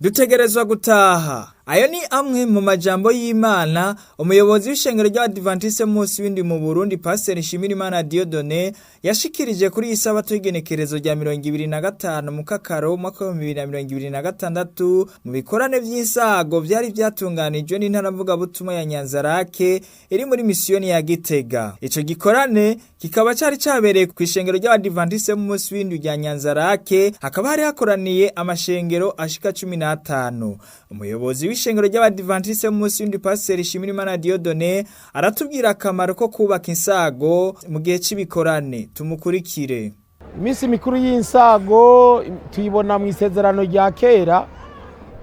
Dutegerezwa gutaha. Ayo ni amwe mu majambo y'Imana umuyobozi w'ishengero ry'Abadiventiste munsi w'indi mu Burundi Pastor Nshimirimana Dieudonné yashikirije kuri isabato y'igenekerezo rya 25 mu Kakaro mu 2026 mu bikorane vy'insago vyari vyatunganijwe n'intara mvugabutumwa ya Nyanzarake iri muri misiyoni ya Gitega. Ico gikorane kikaba cari cabereye ku ishengero ry'Abadiventiste munsi w'indi rya Nyanzarake, hakaba hari hakoraniye amashengero ashika 15. Umuyobozi w'ishengero ry'Abadiventiste munsi w'indi Pastor Nshimirimana Dieudonné aratubwira akamaro ko kubaka insago mu gihe cy'ibikorane. Tumukurikire. Imisi mikuru y'insago tuyibona mu isezerano rya kera,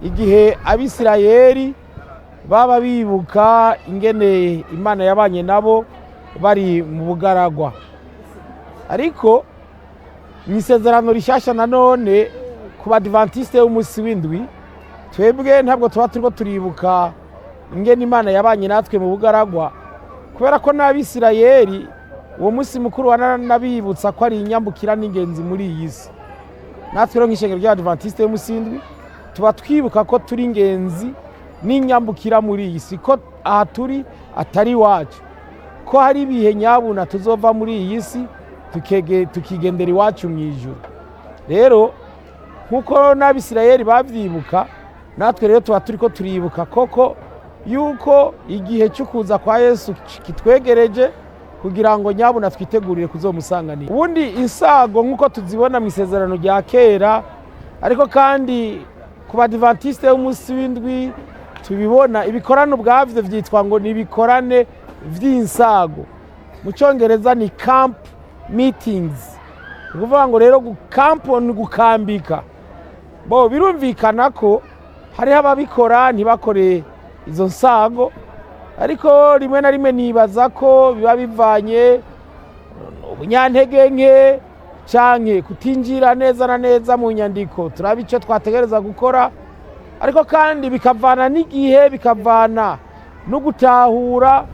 igihe Abisirayeli baba bibuka ingene Imana yabanye nabo bari mu bugaragwa. Ariko mu isezerano rishasha nanone ku Badiventiste b'umunsi w'indwi, twebwe ntabwo tuba turiko turibuka ingene Imana yabanye natwe mu bugaragwa, kubera ko n'Abisirayeli uwo munsi mukuru wanabibutsa ko ari inyambukira n'ingenzi muri iyi si. Natwe rero nk'ishengero ry'Abadiventiste b'umunsi w'indwi tuba twibuka ko turi ingenzi n'inyambukira muri iyi si, ko aha turi atari iwacu, ko hari ibihe nyabuna tuzova muri iyi si tukigendera iwacu mw'ijuru. Rero nk'uko n'Abisirayeli bavyibuka, natwe rero tuba turiko turibuka koko yuko igihe cyo kuza kwa Yesu kitwegereje, kugira ngo nyabuna twitegurire kuzomusanganira. Ubundi insago nk'uko tuzibona mu isezerano rya kera, ariko kandi ku Badiventiste b'umunsi w'indwi tubibona ibikorane ubwavyo vyitwa ngo ni ibikorane vy'insago. Mu Congereza ni camp meetings. Ukuvuga ngo rero camp ni gukambika. Birumvikana ko hariho ababikora ntibakore izo nsago, ariko rimwe na rimwe nibaza ko biba bivanye ubunyantege nke canke kutinjira neza na neza mu nyandiko turaba ico twategereza gukora, ariko kandi bikavana n'igihe, bikavana no gutahura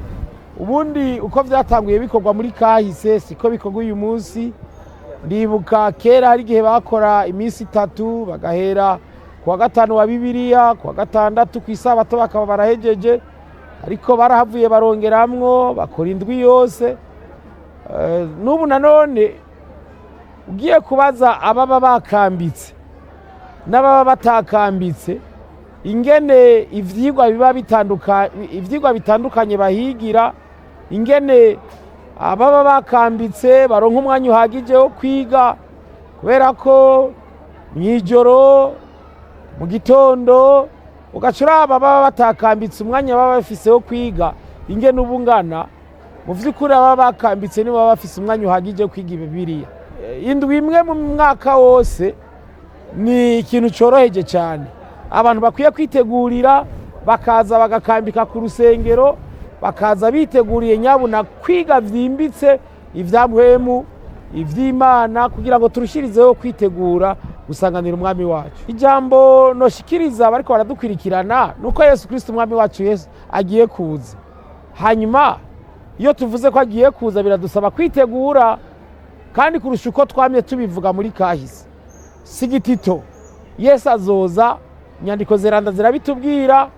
ubundi uko vyatanguye bikorwa muri kahise siko bikorwa uyu munsi. Ndibuka kera hari igihe bakora iminsi 3, bagahera kuwa gatanu wa Bibiliya, kuwa gatandatu kw'isabato bakaba barahejeje, ariko barahavuye barongeramwo bakora indwi yose. N'ubu nanone ugiye kubaza ababa bakambitse n'ababa batakambitse ingene ivyigwa bitandukanye bahigira, ingene ababa bakambitse baronka umwanya uhagije wo kwiga, kubera ko mw'ijoro mu gitondo ugacuraba baba batakambitse umwanya baba bafise wo kwiga ingene ubungana. Mu vy'ukuri baba bakambitse nibo baba bafise umwanya uhagije wo kwiga Bibiliya. Indwi imwe mu mwaka wose ni ikintu coroheje cyane. Abantu bakwiye kwitegurira bakaza bagakambika ku rusengero, bakaza biteguriye nyabuna kwiga vyimbitse ivyamwemu ivy'Imana, kugira ngo turushirizeho kwitegura gusanganira umwami wacu. Ijambo noshikiriza bariko baradukwirikirana nuko Yesu Kristo umwami wacu Yesu agiye kuza. Hanyuma iyo tuvuze ko agiye kuza biradusaba kwitegura, kandi kurusha uko twamye tubivuga muri kahise. Sigitito Yesu azoza, inyandiko zeranda zirabitubwira.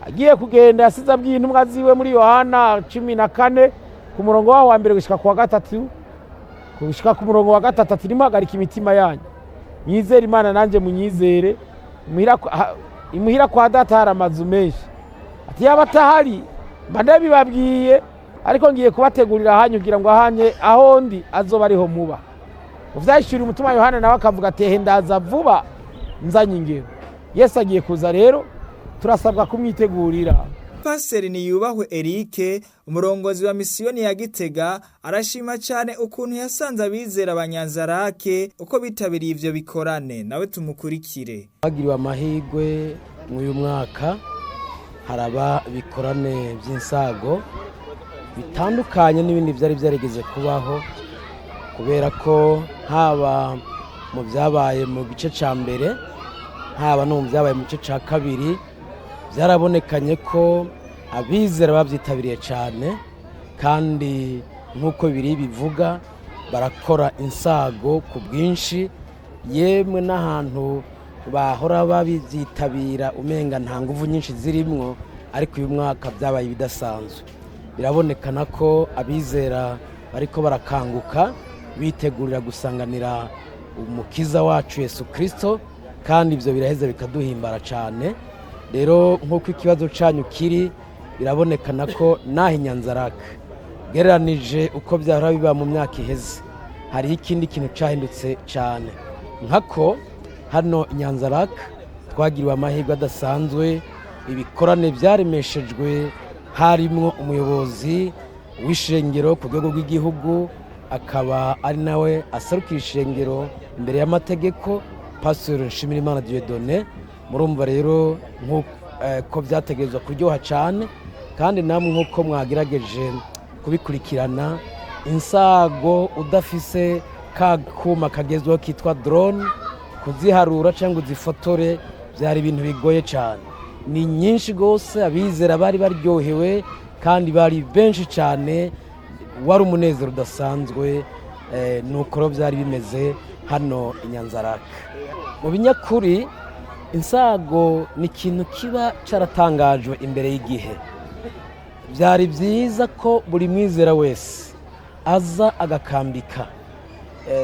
Agiye kugenda yasize abwiye intumwa ziwe muri Yohana 14 ku murongo wa mbere gushika ku wa gatatu, gushika ku murongo wa gatatu ati nimuhagarika imitima yanyu, mwizere Imana nanje munyizere. Imuhira kwa data hari amazu menshi, ati yaba atahari mba ndabibabwiye, ariko ngiye kubategurira hanyu kugira ngo ahanye aho ndi azoba ariho muba. Uvyashira umutima Yohana nawe akavuga ati ndaza vuba nzanye ingero. Yesu agiye kuza rero turasabwa kumwitegurira. Pastor Niyubahwe Eric, umurongozi wa misiyoni ya Gitega, arashima cyane ukuntu yasanze abizera abanyanzarake uko bitabiriye ivyo bikorane. Nawe tumukurikire. Bagiriwe amahigwe mw'uyu mwaka haraba bikorane by'insago bitandukanye n'ibindi byari byarigeze kubaho, kubera ko haba mu byabaye mu gice ca mbere, haba no mu byabaye mu gice ca kabiri, byarabonekanye ko abizera babyitabiriye cyane, kandi nk'uko biri bivuga barakora insago ku bwinshi, yemwe n'ahantu bahora babyitabira umenga nta nguvu nyinshi zirimwo, ariko uyu mwaka byabaye ibidasanzwe. Birabonekana ko abizera bariko barakanguka bitegurira gusanganira umukiza wacu Yesu Kristo, kandi ibyo biraheza bikaduhimbara cyane. Rero nk'uko ikibazo cyanyu kiri, birabonekana ko naho Inyanzarake gereranije uko byahora biba mu myaka iheze, hariho ikindi kintu cyahindutse cyane. Nkako hano Inyanzarake twagiriwe amahirwe adasanzwe, ibikorane byaremeshejwe, harimo umuyobozi w'ishengero ku rwego rw'igihugu, akaba ari nawe aserukira ishengero imbere y'amategeko, Pastor Nshimirimana Dieudonné. Murumva rero nk'uko byategerezwa kuryoha cyane, kandi namwe nk'uko mwagerageje kubikurikirana, insago udafise ka kuma kagezweho kitwa drone, kuziharura cyangwa uzifotore byari ibintu bigoye cyane. Ni nyinshi rwose, abizera bari baryohewe kandi bari benshi cyane, wari umunezero udasanzwe. Nuko byari bimeze hano Inyanzarake. Mu binyakuri, insago ni ikintu kiba cyaratangajwe imbere y'igihe. Byari byiza ko buri mwizera wese aza agakambika.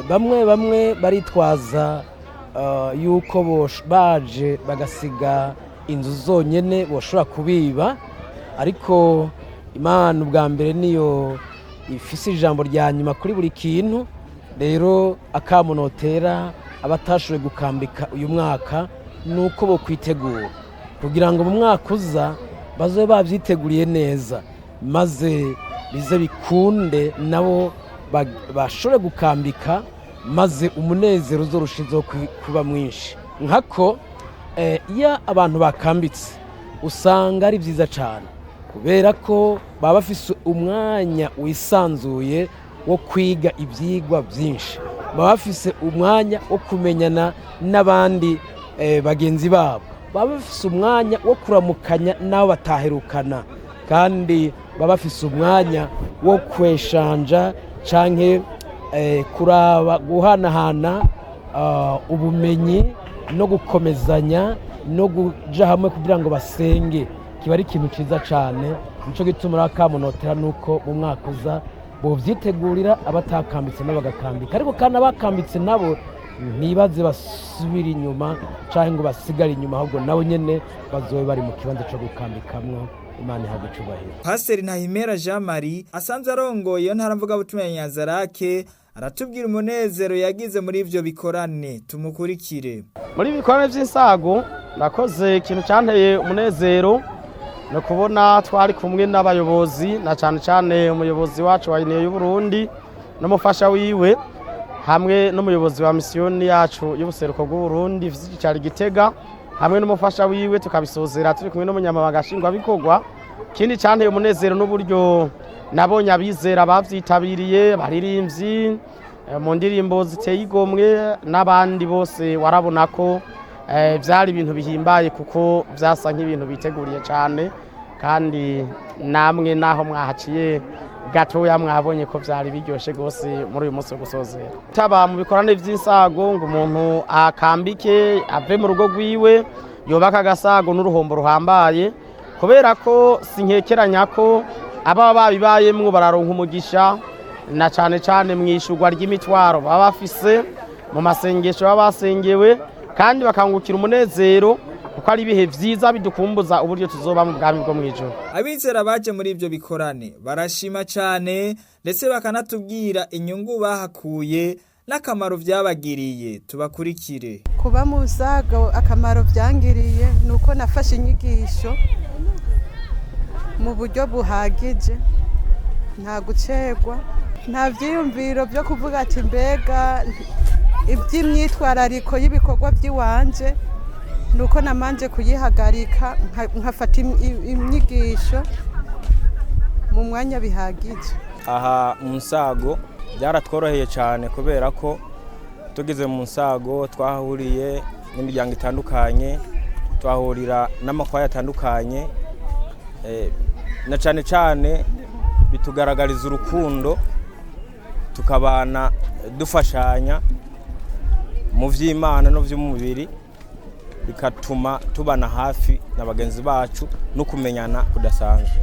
Bamwe baritwaza yuko baje bagasiga inzu zonyine boshobora kubiba, ariko Imana ubwa mbere niyo ifise ijambo rya nyuma kuri buri kintu. Rero akamunotera abatashoboye gukambika uyu mwaka nuko bo kwitegura kugira ngo mu mwaka uza bazobe babyiteguriye neza, maze bize bikunde nabo bashobore gukambika, maze umunezero uzorushizeho kuba mwinshi. Nkako iyo abantu bakambitse usanga ari byiza cyane, kubera ko baba bafise umwanya wisanzuye wo kwiga ibyigwa byinshi, baba bafise umwanya wo kumenyana n'abandi bagenzi babo, baba bafise umwanya wo kuramukanya n'abo bataherukana, kandi baba bafise umwanya wo kweshanja canke kuraba guhanahana ubumenyi no gukomezanya no kuja hamwe kugira ngo basenge. Kiba ari ikintu cyiza cyane. Nico gituma akamunotera nuko mu mwaka uza bovyitegurira, abatakambitse nabo bagakambika, ariko kandi abakambitse nabo ntibaze basubira inyuma cyangwa ngo basigare inyuma, ahubwo nabo nyene bazobe bari mu kibanza cyo gukambikamwo. Imana ihabwe icubahiro. Pastor Ntahimera Jean Marie asanzwe arongoye iyo ntara mvuga butumwa ya Nyanzarake, aratubwira umunezero yagize muri ivyo bikorane. Tumukurikire. Muri bikorane by'insago nakoze ikintu cyanteye umunezero, no kubona twari kumwe n'abayobozi, na cyane cyane umuyobozi wacu wa Union y'u Burundi n'umufasha wiwe, hamwe n'umuyobozi wa misiyoni yacu y'ubuseruko bw'u Burundi cyari Gitega, hamwe n'umufasha wiwe, tukabisozera turi kumwe n'umunyamabanga nshingwabikorwa. Kindi cyanteye umunezero n'uburyo nabonye abizera bavyitabiriye, baririmbyi mu ndirimbo ziteye igomwe, n'abandi bose warabona ko byari ibintu bihimbaye, kuko byasa nk'ibintu biteguriye cyane, kandi namwe naho mwahaciye gatoya mwabonye ko byari biryoshye rwose muri uyu munsi wo gusozera. Taba mu bikorane by'insago ngo umuntu akambike ave mu rugo rwiwe yubaka agasago n'uruhombo ruhambaye, kubera ko sinkekeranya ko aba babibayemwo bararonka umugisha, na cyane cyane mwishurwa ry'imitwaro baba bafise mu masengesho baba basengewe, kandi bakangukira umunezero, kuko ari ibihe vyiza bidukumbuza uburyo tuzoba mu bwami bwo mwijoro. Abizera baje muri ivyo bikorane barashima cyane, ndetse bakanatubwira inyungu bahakuye n'akamaro vyabagiriye. Tubakurikire. Kuba mu nsago akamaro vyangiriye nuko nafashe inyigisho mu buryo buhagije, nta gucerwa, nta vyiyumviro byo kuvuga ati mbega iby'imyitwarariko y'ibikorwa by'iwanje, nuko namanje kuyihagarika nkafata inyigisho mu mwanya bihagije. Aha mu nsago byaratworoheye cyane, kubera ko tugeze mu nsago twahuriye n'imiryango itandukanye, twahurira n'amakwaya atandukanye, na cyane cyane bitugaragariza urukundo, tukabana dufashanya mu vy'Imana no vy'umubiri, bikatuma tubana hafi na bagenzi bacu no kumenyana kudasanzwe.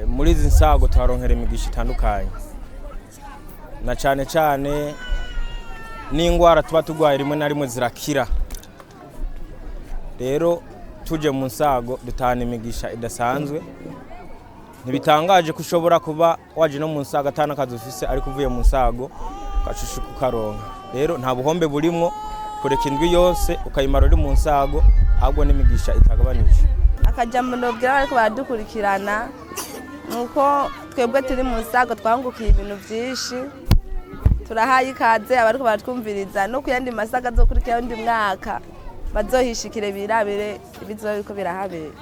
Muri izi nsago twaronkera imigisha itandukanye, na cyane cyane n'indwara tuba turwaye rimwe na rimwe zirakira. Rero tuje mu nsago dutahana imigisha idasanzwe. Ntibitangaje ko ushobora kuba waje no mu nsago atana kazi ufise ariko uvuye mu nsago ukacushuka ukaronka. Rero nta buhombe burimwo, kureka indwi yose ukayimara uri mu nsago, ahubwo n'imigisha itagabanije. Akajambo nobwira ariko baradukurikirana nuko twebwe turi mu nsago twangukiye ibintu byinshi, turahaye ikaze abariko baratwumviriza no kuyandi masaga azokurikira undi mwaka bazohishikire birabire ibizoba biriko birahabera.